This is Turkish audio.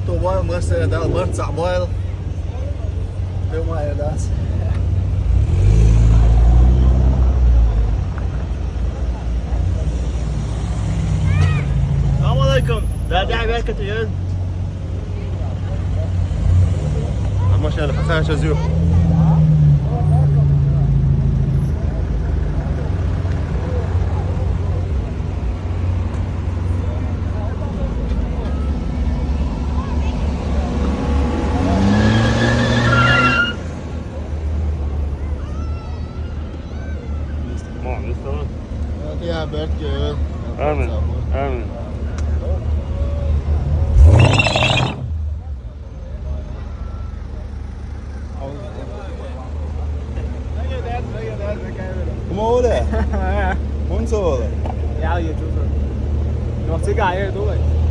tô bom, mas da mano Samuel. Deu uma herdade. Assalamu alaikum. Raja berkat ya. ما شاء الله فسان شزيو يا بركة آمين آمين Como olha? Muito olha. Ja, YouTube. Nog 2 keer, doe